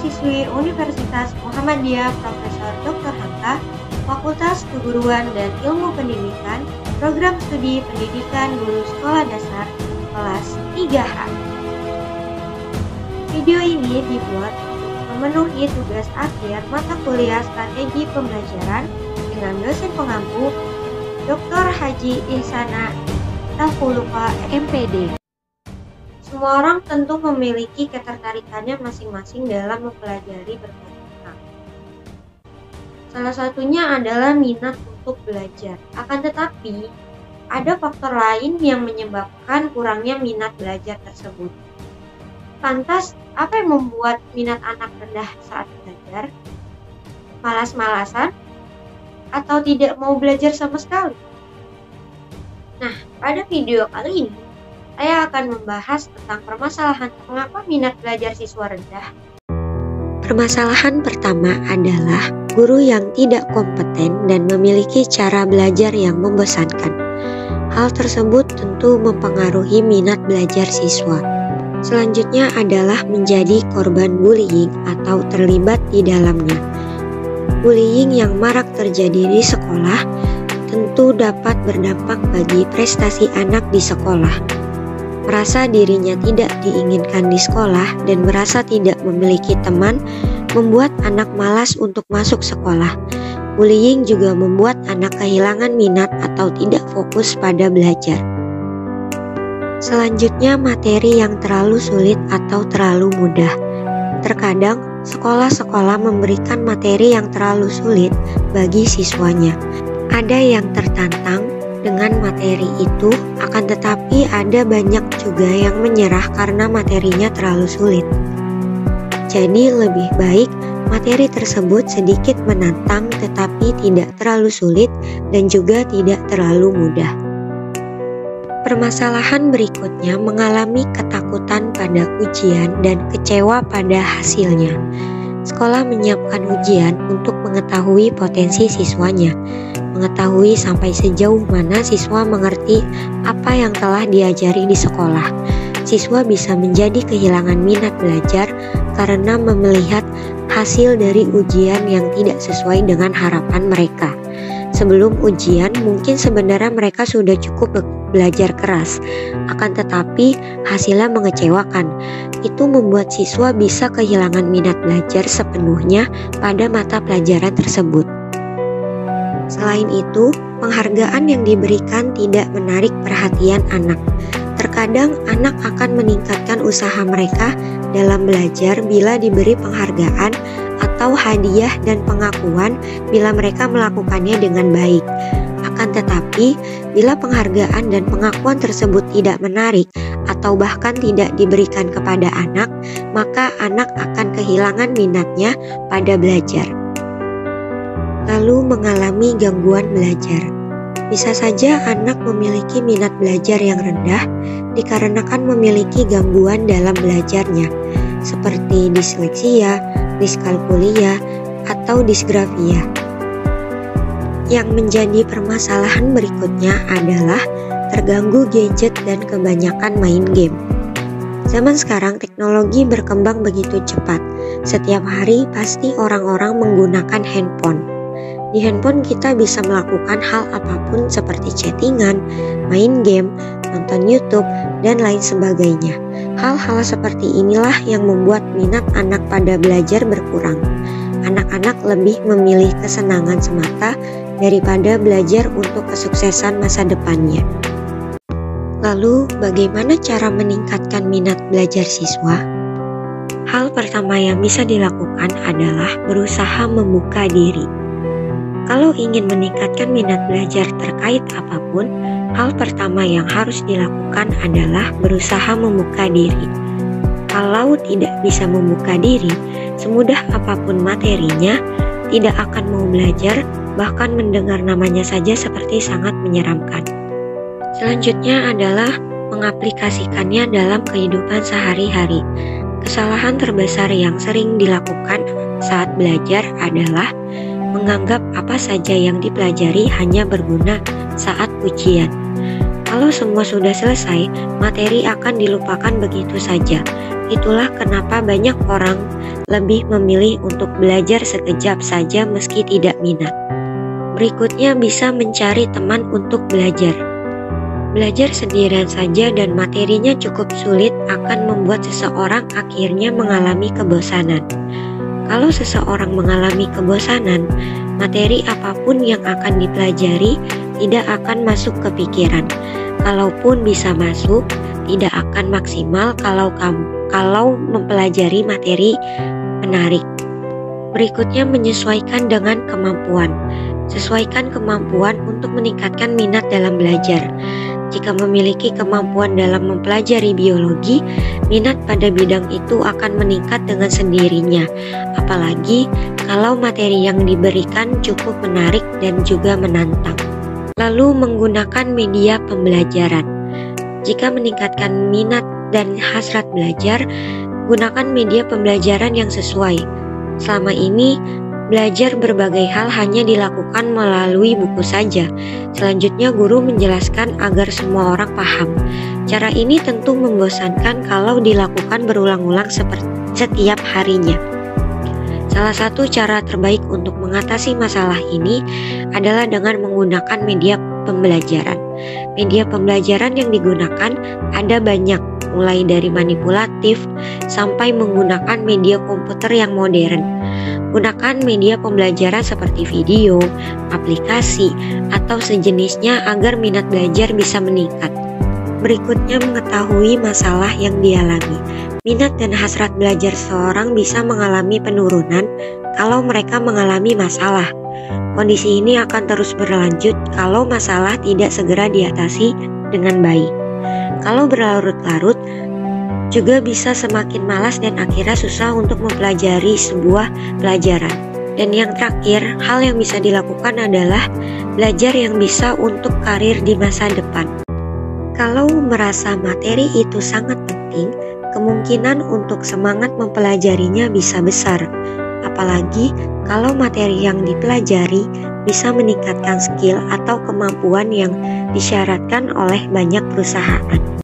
mahasiswi Universitas Muhammadiyah Profesor Dr. Hamka, Fakultas Keguruan dan Ilmu Pendidikan, Program Studi Pendidikan Guru Sekolah Dasar, kelas 3H. Video ini dibuat untuk memenuhi tugas akhir mata kuliah Strategi Pembelajaran dengan dosen pengampu Dr. Haji Ihsana Al-Khuluqa, MPD. Semua orang tentu memiliki ketertarikannya masing-masing dalam mempelajari berbagai hal. Salah satunya adalah minat untuk belajar. Akan tetapi, ada faktor lain yang menyebabkan kurangnya minat belajar tersebut. Lantas, apa yang membuat minat anak rendah saat belajar? Malas-malasan? Atau tidak mau belajar sama sekali? Nah, pada video kali ini, saya akan membahas tentang permasalahan mengapa minat belajar siswa rendah. Permasalahan pertama adalah guru yang tidak kompeten dan memiliki cara belajar yang membosankan. Hal tersebut tentu mempengaruhi minat belajar siswa. Selanjutnya adalah menjadi korban bullying atau terlibat di dalamnya. Bullying yang marak terjadi di sekolah tentu dapat berdampak bagi prestasi anak di sekolah. Merasa dirinya tidak diinginkan di sekolah dan merasa tidak memiliki teman membuat anak malas untuk masuk sekolah. Bullying juga membuat anak kehilangan minat atau tidak fokus pada belajar. Selanjutnya, materi yang terlalu sulit atau terlalu mudah. Terkadang, sekolah-sekolah memberikan materi yang terlalu sulit bagi siswanya. Ada yang tertantang dengan materi itu, akan tetapi ada banyak juga yang menyerah karena materinya terlalu sulit. Jadi lebih baik materi tersebut sedikit menantang tetapi tidak terlalu sulit dan juga tidak terlalu mudah. Permasalahan berikutnya mengalami ketakutan pada ujian dan kecewa pada hasilnya. Sekolah menyiapkan ujian untuk mengetahui potensi siswanya, mengetahui sampai sejauh mana siswa mengerti apa yang telah diajari di sekolah. Siswa bisa menjadi kehilangan minat belajar karena melihat hasil dari ujian yang tidak sesuai dengan harapan mereka. Sebelum ujian, mungkin sebenarnya mereka sudah cukup belajar keras, akan tetapi hasilnya mengecewakan. Itu membuat siswa bisa kehilangan minat belajar sepenuhnya pada mata pelajaran tersebut. Selain itu, penghargaan yang diberikan tidak menarik perhatian anak. Terkadang anak akan meningkatkan usaha mereka dalam belajar bila diberi penghargaan atau hadiah dan pengakuan bila mereka melakukannya dengan baik. Akan tetapi, bila penghargaan dan pengakuan tersebut tidak menarik atau bahkan tidak diberikan kepada anak, maka anak akan kehilangan minatnya pada belajar. Lalu mengalami gangguan belajar. Bisa saja anak memiliki minat belajar yang rendah dikarenakan memiliki gangguan dalam belajarnya, seperti disleksia, diskalkulia, atau disgrafia. Yang menjadi permasalahan berikutnya adalah terganggu gadget dan kebanyakan main game. Zaman sekarang teknologi berkembang begitu cepat. Setiap hari pasti orang-orang menggunakan handphone. Di handphone kita bisa melakukan hal apapun seperti chattingan, main game, nonton YouTube, dan lain sebagainya. Hal-hal seperti inilah yang membuat minat anak pada belajar berkurang. Anak-anak lebih memilih kesenangan semata daripada belajar untuk kesuksesan masa depannya. Lalu, bagaimana cara meningkatkan minat belajar siswa? Hal pertama yang bisa dilakukan adalah berusaha membuka diri. Kalau ingin meningkatkan minat belajar terkait apapun, hal pertama yang harus dilakukan adalah berusaha membuka diri. Kalau tidak bisa membuka diri, semudah apapun materinya, tidak akan mau belajar, bahkan mendengar namanya saja seperti sangat menyeramkan. Selanjutnya adalah mengaplikasikannya dalam kehidupan sehari-hari. Kesalahan terbesar yang sering dilakukan saat belajar adalah menganggap apa saja yang dipelajari hanya berguna saat ujian. Kalau semua sudah selesai, materi akan dilupakan begitu saja. Itulah kenapa banyak orang lebih memilih untuk belajar sekejap saja meski tidak minat. Berikutnya bisa mencari teman untuk belajar. Belajar sendirian saja dan materinya cukup sulit akan membuat seseorang akhirnya mengalami kebosanan. Kalau seseorang mengalami kebosanan, materi apapun yang akan dipelajari tidak akan masuk ke pikiran. Kalaupun bisa masuk, tidak akan maksimal kalau mempelajari materi menarik. Berikutnya menyesuaikan dengan kemampuan. Sesuaikan kemampuan untuk meningkatkan minat dalam belajar. Jika memiliki kemampuan dalam mempelajari biologi, minat pada bidang itu akan meningkat dengan sendirinya. Apalagi kalau materi yang diberikan cukup menarik dan juga menantang. Lalu menggunakan media pembelajaran. Jika meningkatkan minat dan hasrat belajar, gunakan media pembelajaran yang sesuai. Selama ini, belajar berbagai hal hanya dilakukan melalui buku saja. Selanjutnya guru menjelaskan agar semua orang paham. Cara ini tentu membosankan kalau dilakukan berulang-ulang setiap harinya. Salah satu cara terbaik untuk mengatasi masalah ini adalah dengan menggunakan media pembelajaran. Media pembelajaran yang digunakan ada banyak, mulai dari manipulatif sampai menggunakan media komputer yang modern. Gunakan media pembelajaran seperti video, aplikasi, atau sejenisnya agar minat belajar bisa meningkat. Berikutnya mengetahui masalah yang dialami. Minat dan hasrat belajar seorang bisa mengalami penurunan kalau mereka mengalami masalah. Kondisi ini akan terus berlanjut kalau masalah tidak segera diatasi dengan baik. Kalau berlarut-larut, juga bisa semakin malas dan akhirnya susah untuk mempelajari sebuah pelajaran. Dan yang terakhir, hal yang bisa dilakukan adalah belajar yang bisa untuk karir di masa depan. Kalau merasa materi itu sangat penting, kemungkinan untuk semangat mempelajarinya bisa besar. Apalagi kalau materi yang dipelajari bisa meningkatkan skill atau kemampuan yang disyaratkan oleh banyak perusahaan.